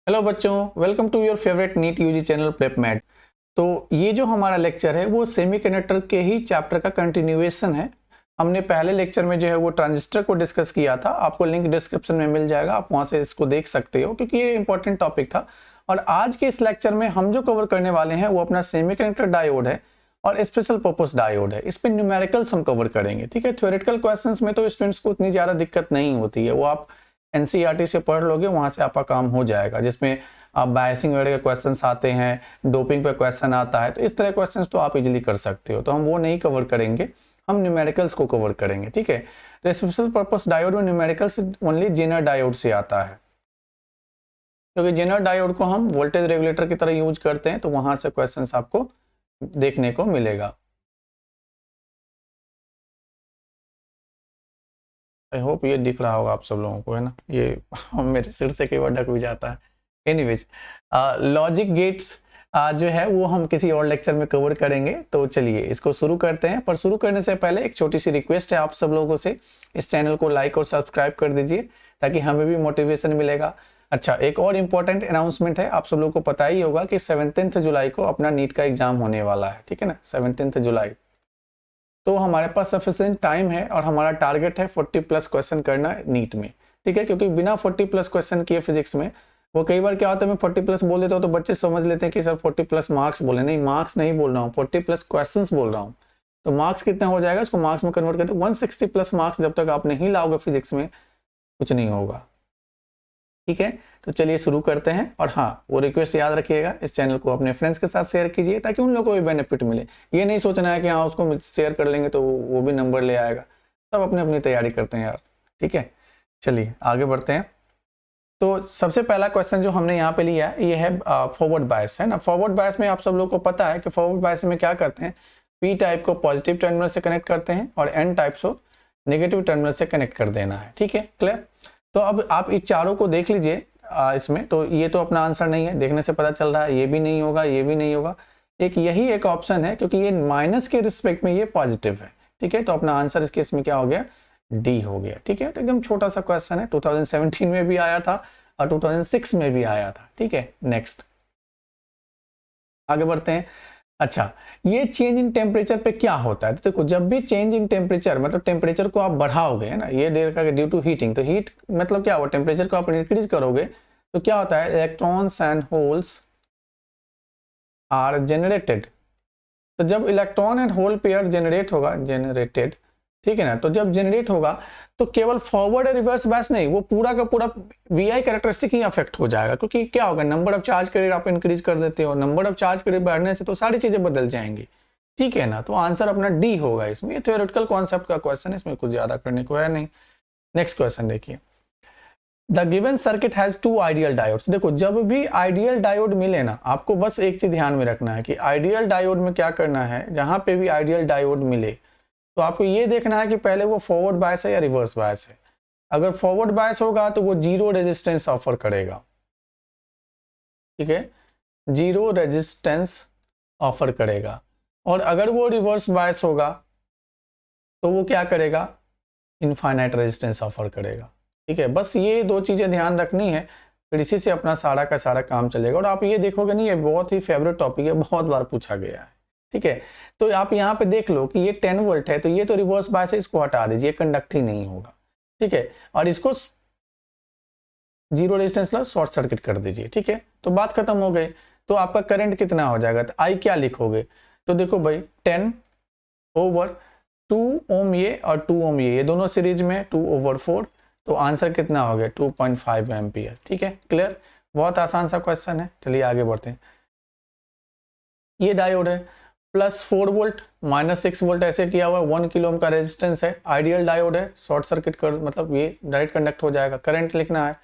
Hello बच्चों, welcome to your favourite NEET UG channel PrepMed. तो ये जो हमारा लेक्चर है वो सेमीकंडक्टर के ही चैप्टर का कंटिन्यूएशन है। हमने पहले लेक्चर में जो है वो ट्रांजिस्टर को डिस्कस किया था। आपको लिंक डिस्क्रिप्शन में मिल जाएगा, आप वहां से इसको देख सकते हो क्योंकि ये इंपॉर्टेंट टॉपिक था। और आज के इस लेक्चर में हम जो कवर करने वाले हैं वो अपना सेमीकंडक्टर डायोड है और स्पेशल पर्पस डायोड है। इस पर न्यूमेरिकल्स हम कवर करेंगे। ठीक है, थ्योरेटिकल क्वेश्चंस में तो स्टूडेंट्स को उतनी ज़्यादा दिक्कत नहीं होती है, वो आप एनसीईआरटी से पढ़ लोगे, वहां से आपका काम हो जाएगा। जिसमें आप बायसिंग वगैरह के क्वेश्चंस आते हैं, डोपिंग पे क्वेश्चन आता है, तो इस तरह क्वेश्चंस तो आप इजीली कर सकते हो। तो हम वो नहीं कवर करेंगे, हम न्यूमेरिकल्स को कवर करेंगे। ठीक है, तो स्पेशल पर्पस डायोड में न्यूमेरिकल्स ओनली जेनर डायोड से आता है, क्योंकि जेनर डायोड को हम वोल्टेज रेगुलेटर की तरह यूज करते हैं, तो वहां से क्वेश्चन आपको देखने को मिलेगा। आई होप ये दिख रहा होगा आप सब लोगों को, है ना। ये मेरे सिर से कई बार ढक भी जाता है। एनीवेज, लॉजिक गेट्स जो है वो हम किसी और लेक्चर में कवर करेंगे। तो चलिए इसको शुरू करते हैं, पर शुरू करने से पहले एक छोटी सी रिक्वेस्ट है आप सब लोगों से, इस चैनल को लाइक और सब्सक्राइब कर दीजिए ताकि हमें भी मोटिवेशन मिलेगा। अच्छा, एक और इम्पॉर्टेंट अनाउंसमेंट है, आप सब लोगों को पता ही होगा कि 17 जुलाई को अपना नीट का एग्जाम होने वाला है। ठीक है ना, 17 जुलाई। तो हमारे पास सफिशिएंट टाइम है और हमारा टारगेट है 40+ क्वेश्चन करना नीट में। ठीक है, क्योंकि बिना 40+ क्वेश्चन किए फिजिक्स में, वो कई बार क्या होता है मैं 40+ बोल देता हूँ तो बच्चे समझ लेते हैं कि सर 40+ मार्क्स बोले। नहीं, मार्क्स नहीं बोल रहा हूँ, 40+ क्वेश्चंस बोल रहा हूँ। तो मार्क्स कितना हो जाएगा, इसको मार्क्स में कन्वर्ट करते 160+ मार्क्स जब तक आप नहीं लाओगे फिजिक्स में, कुछ नहीं होगा। ठीक है, तो चलिए शुरू करते हैं। और हाँ, वो रिक्वेस्ट याद रखिएगा, इस चैनल को अपने फ्रेंड्स के साथ शेयर कीजिए ताकि उन लोगों को भी बेनिफिट मिले। ये नहीं सोचना है कि हाँ उसको शेयर कर लेंगे तो वो भी नंबर ले आएगा। सब अपने अपनी तैयारी करते हैं यार। ठीक है, चलिए आगे बढ़ते हैं। तो सबसे पहला क्वेश्चन जो हमने यहाँ पे लिया है ये है फॉरवर्ड बायस, है ना। फॉरवर्ड बायस में आप सब लोग को पता है कि फॉरवर्ड बायस में क्या करते हैं, पी टाइप को पॉजिटिव टर्मिनल से कनेक्ट करते हैं और एन टाइप को नेगेटिव टर्मिनल से कनेक्ट कर देना है। ठीक है, क्लियर। तो अब आप इस चारों को देख लीजिए इसमें। तो ये तो अपना आंसर नहीं है, देखने से पता चल रहा है, ये भी नहीं होगा, ये भी नहीं होगा। एक यही एक ऑप्शन है क्योंकि ये माइनस के रिस्पेक्ट में ये पॉजिटिव है। ठीक है, तो अपना आंसर इसके इसमें क्या हो गया, डी हो गया। ठीक है, तो एकदम छोटा सा क्वेश्चन है, 2017 में भी आया था और 2006 में भी आया था। ठीक है, नेक्स्ट आगे बढ़ते हैं। अच्छा, ये चेंज इन टेम्परेचर पे क्या होता है। तो देखो, जब भी चेंज इन टेम्परेचर मतलब टेम्परेचर को आप बढ़ाओगे, है ना, ये देखा ड्यू टू हीटिंग, तो हीट मतलब क्या हुआ, टेम्परेचर को आप इंक्रीज करोगे तो क्या होता है, electrons and holes are generated. तो जब electron and hole pair generate होगा, जनरेटेड, ठीक है ना, तो जब जनरेट होगा तो केवल फॉरवर्ड और रिवर्स बायस नहीं, वो पूरा का पूरा वीआई कैरेक्टरिस्टिक ही अफेक्ट हो जाएगा। क्योंकि क्या होगा, नंबर ऑफ चार्ज के रेट आप इंक्रीज कर देते हो, नंबर ऑफ चार्ज के रेट बढ़ने से तो सारी चीजें बदल जाएंगी। ठीक है ना, तो आंसर अपना डी होगा इसमें। ये थ्योरेटिकल कॉन्सेप्ट का क्वेश्चन है, इसमें कुछ ज्यादा करने को है नहीं। नेक्स्ट क्वेश्चन देखिए, the given circuit has 2 ideal diodes. देखो, जब भी आइडियल डायोड मिले ना, आपको बस एक चीज ध्यान में रखना है कि आइडियल डायोड में क्या करना है, जहां पे भी आइडियल डायोड मिले तो आपको ये देखना है कि पहले वो फॉरवर्ड बायस है या रिवर्स बायस है। अगर फॉरवर्ड बायस होगा तो वो जीरो रेजिस्टेंस ऑफर करेगा। ठीक है, जीरो रेजिस्टेंस ऑफर करेगा। और अगर वो रिवर्स बायस होगा तो वो क्या करेगा, इनफाइनाइट रेजिस्टेंस ऑफर करेगा। ठीक है, बस ये दो चीजें ध्यान रखनी है, फिर इसी से अपना सारा का सारा काम चलेगा। और आप ये देखोगे नहीं, ये बहुत ही फेवरेट टॉपिक है, बहुत बार पूछा गया है। ठीक है, तो आप यहाँ पे देख लो कि ये 10 वोल्ट है, तो ये तो रिवर्स बायस है, इसको हटा दीजिए, कंडक्ट ही नहीं होगा। ठीक है, और इसको zero resistance plus short circuit कर दीजिए। ठीक है, तो बात खत्म हो गई। तो आपका करंट कितना हो जाएगा, तो आई क्या लिखोगे, तो देखो भाई 10 ओवर 2 ओम ये और 2 ओम ये दोनों सीरीज में 2/4, तो आंसर कितना हो गया 2.5 एम्पियर। ठीक है, क्लियर। बहुत आसान सा क्वेश्चन है, चलिए आगे बढ़ते हैं। ये डायोड है, +4 वोल्ट -6 वोल्ट ऐसे किया हुआ, 1 किलो ओम का रेजिस्टेंस है, आइडियल डायोड है, शॉर्ट सर्किट कर मतलब ये डायरेक्ट कंडक्ट हो जाएगा। करंट लिखना है,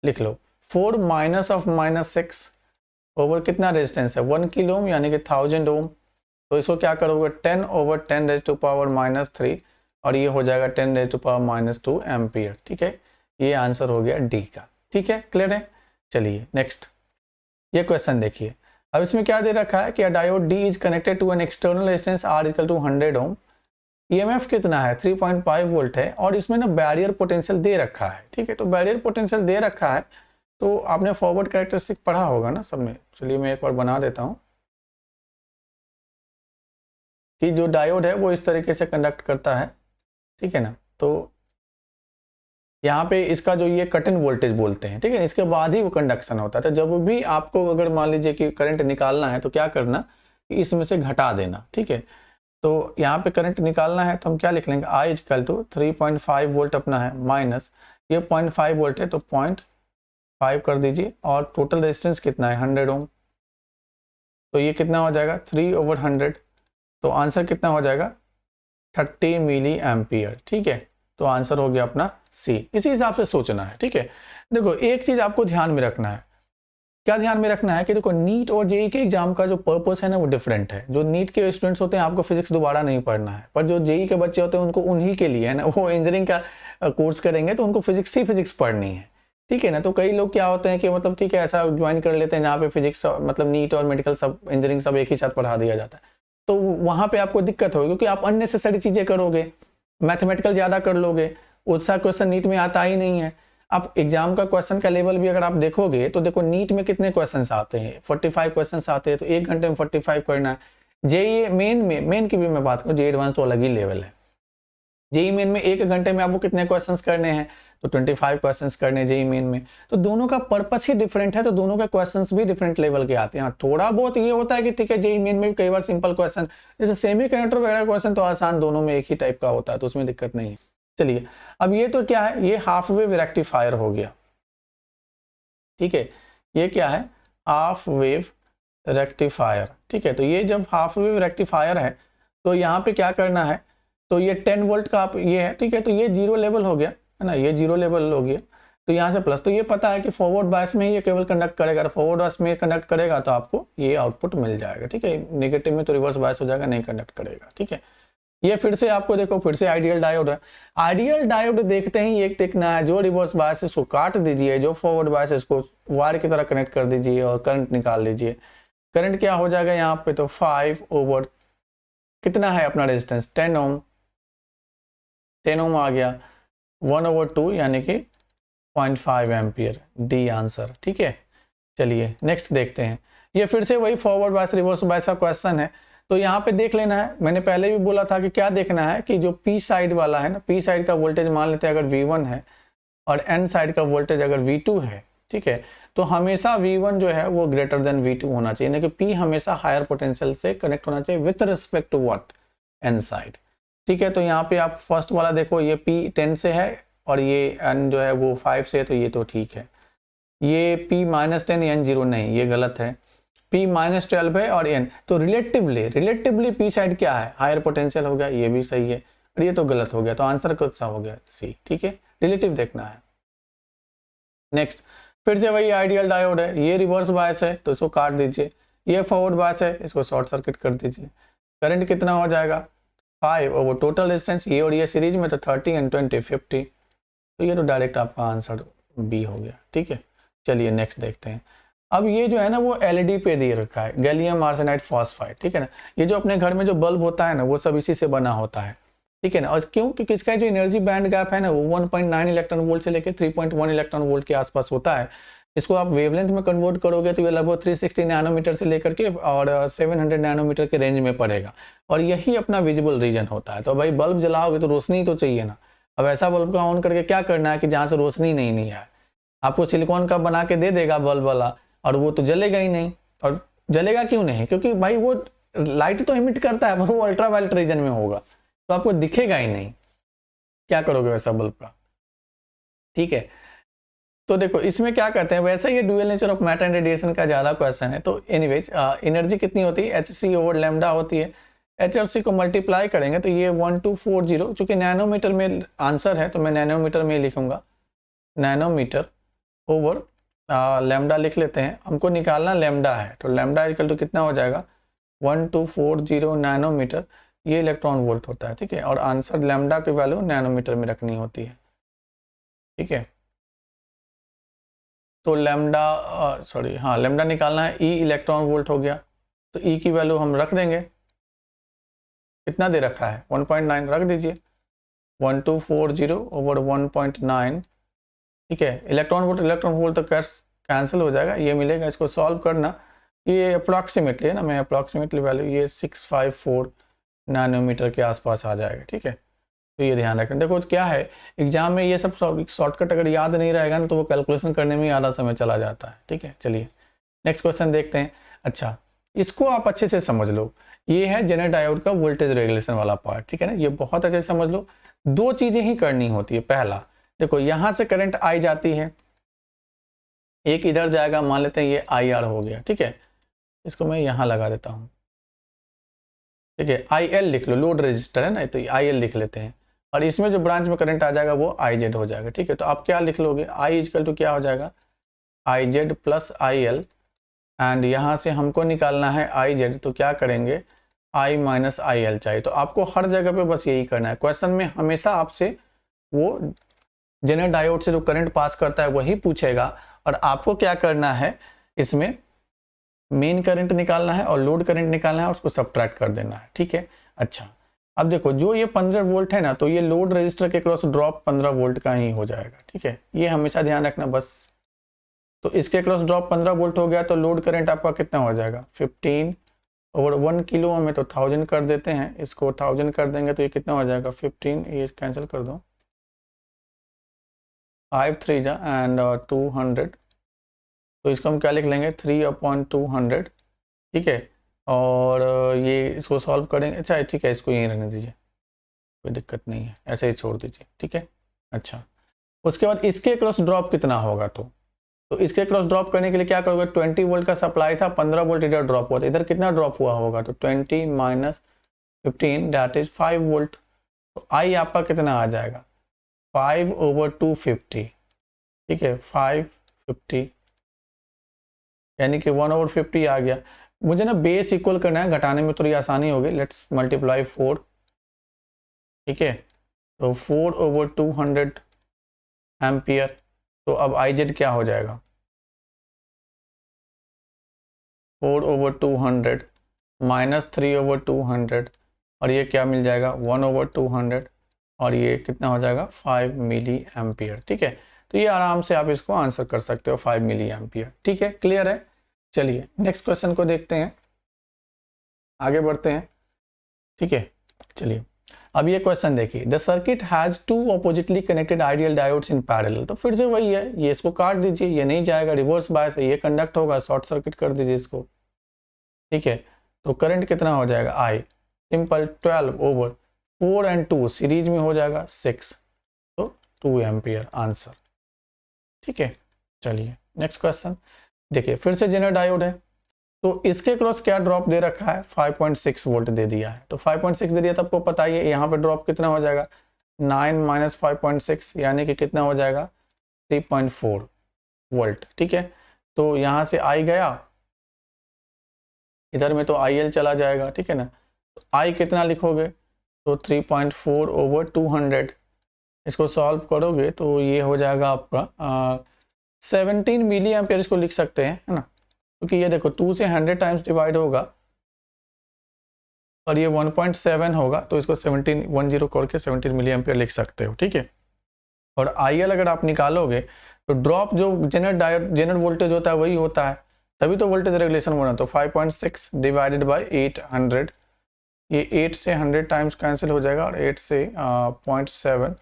लिख लो 4 माइनस ऑफ -6 ओवर कितना रेजिस्टेंस है 1 किलो ओम यानी कि 1000 ओम। तो इसको क्या करोगे 10/10⁻³ और ये हो जाएगा 10⁻² एम्पियर। ठीक है, ये आंसर हो गया डी का। ठीक है, क्लियर है। चलिए नेक्स्ट, ये क्वेश्चन देखिए। अब इसमें क्या दे रखा है कि diode D is connected to an external resistance R equal to 100 ohm, EMF कितना है 3.5 वोल्ट है और इसमें ना बैरियर पोटेंशियल दे रखा है। ठीक है, तो बैरियर पोटेंशियल दे रखा है तो आपने फॉरवर्ड कैरेक्टरिस्टिक पढ़ा होगा ना सब में। चलिए मैं एक बार बना देता हूँ कि जो डायोड है वो इस तरीके से कंडक्ट करता है, ठीक है ना। तो यहाँ पे इसका जो ये कट इन वोल्टेज बोलते हैं, ठीक है, इसके बाद ही वो कंडक्शन होता है। तो जब भी आपको अगर मान लीजिए कि करंट निकालना है तो क्या करना कि इसमें से घटा देना, ठीक है। तो यहाँ पे करंट निकालना है तो हम क्या लिख लेंगे, I इक्वल टू 3.5 वोल्ट अपना है माइनस ये 0.5 वोल्ट है तो 0.5 कर दीजिए, और टोटल रेजिस्टेंस कितना है 100 ओम, तो ये कितना हो जाएगा 3/100, तो आंसर कितना हो जाएगा 30 मिली एम्पियर, ठीक है। तो आंसर हो गया अपना सी। इसी हिसाब से सोचना है, ठीक है। देखो एक चीज आपको ध्यान में रखना है, क्या ध्यान में रखना है कि देखो नीट और जेई के एग्जाम का जो पर्पस है ना वो डिफरेंट है। जो नीट के स्टूडेंट्स होते हैं आपको फिजिक्स दोबारा नहीं पढ़ना है, पर जो जेई के बच्चे होते हैं उनको उन्हीं के लिए है ना, वो इंजीनियरिंग का कोर्स करेंगे तो उनको फिजिक्स ही फिजिक्स पढ़नी है, ठीक है ना। तो कई लोग क्या होते हैं कि मतलब ठीक है ऐसा ज्वाइन कर लेते हैं जहाँ पे फिजिक्स मतलब नीट और मेडिकल सब इंजीनियरिंग सब एक ही साथ पढ़ा दिया जाता है, तो वहाँ पे आपको दिक्कत होगी क्योंकि आप अननेसेसरी चीज़ें करोगे, मैथमेटिकल ज़्यादा कर लोगे, उसका क्वेश्चन नीट में आता ही नहीं है। आप एग्जाम का क्वेश्चन का लेवल भी अगर आप देखोगे तो देखो नीट में कितने क्वेश्चंस आते हैं, 45 क्वेश्चंस आते हैं, तो 1 घंटे में 45 करना है। जेई मेन की भी मैं बात करूँ, जेई एडवांस तो अलग ही लेवल है। जेई मेन में 1 घंटे में आपको कितने क्वेश्चंस करने हैं, तो 25 क्वेश्चंस करने जेई मेन में। तो दोनों का पर्पस ही डिफरेंट है, तो दोनों के क्वेश्चंस भी डिफरेंट लेवल के आते हैं। थोड़ा बहुत ये होता है कि ठीक है जेई मेन में भी कई बार सिंपल क्वेश्चन, जैसे सेमीकंडक्टर वगैरह क्वेश्चन तो आसान दोनों में एक ही टाइप का होता है, तो उसमें दिक्कत नहीं है। चलिए अब ये तो क्या है, ये हाफ वेव रेक्टिफायर हो गया, ठीक है। ये क्या है, हाफ वेव रेक्टिफायर, ठीक है। तो ये जब हाफ वेव रेक्टिफायर है तो यहाँ पे क्या करना है, तो ये 10 वोल्ट का आप ये है, ठीक है। तो ये जीरो लेवल हो गया है ना, ये जीरो लेवल हो गया, तो यहाँ से प्लस, तो ये पता है कि फॉरवर्ड बायस में ये केवल कंडक्ट करेगा, फॉरवर्ड बायस में कंडक्ट करेगा तो आपको ये आउटपुट मिल जाएगा, ठीक है। नेगेटिव में तो रिवर्स बायस हो जाएगा, नहीं कंडक्ट करेगा, ठीक है। ये फिर से आपको देखो फिर से आइडियल डायोड है। आइडियल डायोड देखते ही एक देखना है, जो रिवर्स बायस है उसको काट दीजिए, जो फॉरवर्ड बायस है इसको वायर की तरह कनेक्ट कर दीजिए और करंट निकाल लीजिए। करंट क्या हो जाएगा यहाँ पे, तो 5 ओवर कितना है अपना रेजिस्टेंस 10 ओम, 10 ओम आ गया, 1/2 यानी कि 0.5 एम्पियर, डी आंसर, ठीक है। चलिए नेक्स्ट देखते हैं। ये फिर से वही फॉरवर्ड बायस रिवर्स बायस का क्वेश्चन है, तो यहाँ पे देख लेना है, मैंने पहले भी बोला था कि क्या देखना है कि जो पी साइड वाला है ना, पी साइड का वोल्टेज मान लेते हैं अगर V1 है और एन साइड का वोल्टेज अगर V2 है, ठीक है, तो हमेशा V1 जो है वो ग्रेटर देन V2 होना चाहिए, यानी कि P हमेशा हायर पोटेंशियल से कनेक्ट होना चाहिए with respect to what, n side, ठीक है। तो यहाँ पे आप फर्स्ट वाला देखो, ये P 10 से है और ये एन जो है वो 5 से है, तो ये तो ठीक है। ये P -10 एन 0 नहीं, ये गलत है, P -12 है और N, तो रिलेटिवली P साइड क्या है, हायर पोटेंशियल हो गया, ये भी सही है, और ये तो गलत हो गया, तो आंसर कौन सा हो गया, सी, ठीक है। रिलेटिव देखना है। नेक्स्ट फिर से वही आइडियल डायोड है, ये रिवर्स बायस है तो इसको काट दीजिए, ये फॉरवर्ड बायस है इसको शॉर्ट सर्किट कर दीजिए। करंट कितना हो जाएगा 5 ओवर टोटल रेजिस्टेंस, ये और ये सीरीज में तो 30 एंड 20 50, तो ये तो डायरेक्ट आपका आंसर बी हो गया, ठीक है। चलिए नेक्स्ट देखते हैं। अब ये जो है ना वो एलईडी पे दे रखा है, गैलियम आर्सेनाइड फॉस्फाइड, ठीक है ना। ये जो अपने घर में जो बल्ब होता है ना वो सब इसी से बना होता है, ठीक है ना। और क्यों, क्योंकि इसका जो एनर्जी बैंड गैप है ना वो 1.9 इलेक्ट्रॉन वोल्ट से लेकर 3.1 इलेक्ट्रॉन वोल्ट के आसपास होता है। इसको आप वेवलेंथ में कन्वर्ट करोगे तो ये लगभग 360 नैनोमीटर से लेकर के और 700 नैनोमीटर के रेंज में पड़ेगा, और यही अपना विजिबल रीजन होता है। तो भाई बल्ब जलाओगे तो रोशनी तो चाहिए ना, अब ऐसा बल्ब का ऑन करके क्या करना है कि जहाँ से रोशनी नहीं आए। आपको सिलिकॉन का बना के दे देगा बल्ब वाला और वो तो जलेगा ही नहीं, और जलेगा क्यों नहीं, क्योंकि भाई वो लाइट तो इमिट करता है पर वो अल्ट्रा वायलेट रीजन में होगा, तो आपको दिखेगा ही नहीं, क्या करोगे वैसा बल्ब का, ठीक है। तो देखो इसमें क्या करते हैं, वैसे ये dual nature of matter and radiation का ज़्यादा क्वेश्चन है। तो एनीवेज एनर्जी कितनी होती है, HC ओवर लैम्डा होती है, HRC को मल्टीप्लाई करेंगे तो ये 1240, चूंकि नैनोमीटर में आंसर है तो मैं नैनोमीटर में लिखूंगा, नैनोमीटर ओवर लैम्डा लिख लेते हैं, हमको निकालना लैम्डा है, तो लैम्डा इक्वल टू कितना हो जाएगा 1240 नैनोमीटर, ये इलेक्ट्रॉन वोल्ट होता है, ठीक है। और आंसर लैम्डा की वैल्यू नैनोमीटर में रखनी होती है, ठीक है। तो लैम्डा सॉरी हाँ लैम्डा निकालना है, E इलेक्ट्रॉन वोल्ट हो गया, तो E की वैल्यू हम रख देंगे, कितना दे रखा है 1.9 रख दीजिए, 1240 ओवर 1.9 ठीक है। इलेक्ट्रॉन वोल्ट तो कैंसिल हो जाएगा, ये मिलेगा। इसको सॉल्व करना, ये अप्रॉक्सीमेटली है ना, मैं अप्रॉक्सीमेटली वैल्यू ये 654 नैनोमीटर के आसपास आ जाएगा। ठीक है, तो ये ध्यान रखें। देखो क्या है, एग्जाम में ये सब शॉर्टकट अगर याद नहीं रहेगा ना तो वो कैलकुलेशन करने में आधा समय चला जाता है। ठीक है, चलिए नेक्स्ट क्वेश्चन देखते हैं। अच्छा, इसको आप अच्छे से समझ लो, ये है जेनर डायोड का वोल्टेज रेगुलेशन वाला पार्ट। ठीक है ना, ये बहुत अच्छे से समझ लो। दो चीजें ही करनी होती है। पहला देखो, यहां से करंट आई जाती है, एक इधर जाएगा, मान लेते हैं ये आई आर हो गया। ठीक है, इसको मैं यहां लगा देता हूं। ठीक है, आई एल लिख लो, लोड रजिस्टर है ना, तो आई एल लिख लेते हैं। और इसमें जो ब्रांच में करंट आ जाएगा वो आई जेड हो जाएगा। ठीक है, तो आप क्या लिख लोगे, आई इजकल टू क्या हो जाएगा, I Z plus I L. And यहाँ से हमको निकालना है आई जेड, तो क्या करेंगे, आई माइनस आई एल चाहिए। तो आपको हर जगह पे बस यही करना है। क्वेश्चन में हमेशा आपसे वो जेनर डायोड से जो करंट पास करता है वही पूछेगा, और आपको क्या करना है, इसमें मेन करंट निकालना है और लोड करंट निकालना है और उसको सब्ट्रैक्ट कर देना है। ठीक है, अच्छा अब देखो, जो ये 15 वोल्ट है ना, तो ये लोड रजिस्टर के क्रॉस ड्रॉप 15 वोल्ट का ही हो जाएगा। ठीक है, ये हमेशा ध्यान रखना बस। तो इसके क्रॉस ड्रॉप 15 वोल्ट हो गया, तो लोड करंट आपका कितना हो जाएगा, 15 ओवर 1 किलो में, तो 1000 कर देते हैं। इसको 1000 कर देंगे तो ये कितना हो जाएगा, 15, ये कैंसिल कर दो, 5 3 जा एंड 200, तो इसको हम क्या लिख लेंगे, 3/200। ठीक है, और ये इसको सॉल्व करेंगे। अच्छा ठीक है, इसको यहीं रहने दीजिए, कोई दिक्कत नहीं है, ऐसे ही छोड़ दीजिए। ठीक है, अच्छा उसके बाद इसके क्रॉस ड्रॉप कितना होगा, तो इसके क्रॉस ड्रॉप करने के लिए क्या करोगे, 20 वोल्ट का सप्लाई था, 15 वोल्ट इधर ड्रॉप हुआ था, इधर कितना ड्रॉप हुआ होगा, तो 20 माइनस 15 दैट इज 5 वोल्ट। तो आई आपका कितना आ जाएगा, 5/250। ठीक है, 550 यानी कि 1/50 आ गया। मुझे ना बेस इक्वल करना है, घटाने में थोड़ी आसानी होगी। Let's multiply 4। ठीक है, तो 4/200 एम्पियर। तो अब आई जेड क्या हो जाएगा, 4/200 माइनस 3/200, और ये क्या मिल जाएगा, 1/200, और ये कितना हो जाएगा, 5 मिली एम्पियर। ठीक है, तो ये आराम से आप इसको आंसर कर सकते हो, 5 मिली एम्पियर। ठीक है, क्लियर है। चलिए नेक्स्ट क्वेश्चन को देखते हैं, आगे बढ़ते हैं। ठीक है, चलिए अब ये क्वेश्चन देखिए, the circuit has 2 oppositely connected ideal diodes in parallel. तो फिर से वही है, ये इसको काट दीजिए, ये नहीं जाएगा, रिवर्स बायस है, ये कंडक्ट होगा, शॉर्ट सर्किट कर दीजिए इसको। ठीक है, तो करंट कितना हो जाएगा, आई सिंपल 12/4 एंड 2 सीरीज में हो जाएगा 6, तो 2 एम्पियर आंसर। ठीक है, चलिए नेक्स्ट क्वेश्चन देखिए, फिर से जेनर डायोड है, तो इसके क्रॉस क्या ड्रॉप दे रखा है, 5.6 वोल्ट दे दिया है। तो 5.6 दे दिया, तो आपको पता ही है यहाँ पे ड्रॉप कितना हो जाएगा, 9 माइनस 5.6 यानी कि कितना हो जाएगा, 3.4 वोल्ट। ठीक है, तो यहाँ से आई गया, इधर में तो आई एल चला जाएगा। ठीक है ना, तो आई कितना लिखोगे, तो 3.4/200, इसको सॉल्व करोगे तो ये हो जाएगा आपका 17 मिली एम्पियर, इसको लिख सकते हैं, है ना, क्योंकि ये देखो 2 से 100 टाइम्स डिवाइड होगा और ये 1.7 होगा, तो इसको 17 करके 17 मिली एम्पियर लिख सकते हो। ठीक है, और आई एल अगर आप निकालोगे तो ड्रॉप जो जेनर वोल्टेज होता है वही होता है, तभी तो वोल्टेज रेगुलेशन बना। तो 5.6 डिवाइडेड बाई 800, ये 8 से 100 टाइम्स कैंसिल हो जाएगा, और 8 से 0.7,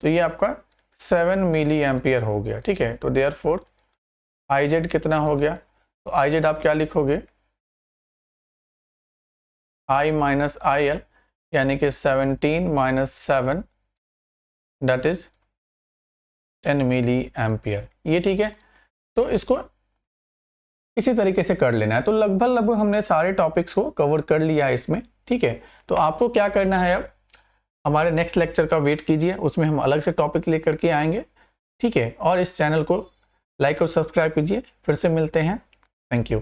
तो ये आपका 7 मिली एम्पियर हो गया। ठीक है, तो देयरफॉर आई जेड कितना हो गया, तो आई जेड आप क्या लिखोगे, आई माइनस आई एल, यानी कि 17 minus 7 that is 10 milliampere. ये ठीक है, तो इसको इसी तरीके से कर लेना है। तो लगभग हमने सारे टॉपिक्स को कवर कर लिया है इसमें। ठीक है, तो आपको क्या करना है, अब हमारे नेक्स्ट लेक्चर का वेट कीजिए, उसमें हम अलग से टॉपिक लेकर के आएंगे। ठीक है, और इस चैनल को लाइक और सब्सक्राइब कीजिए। फिर से मिलते हैं, थैंक यू।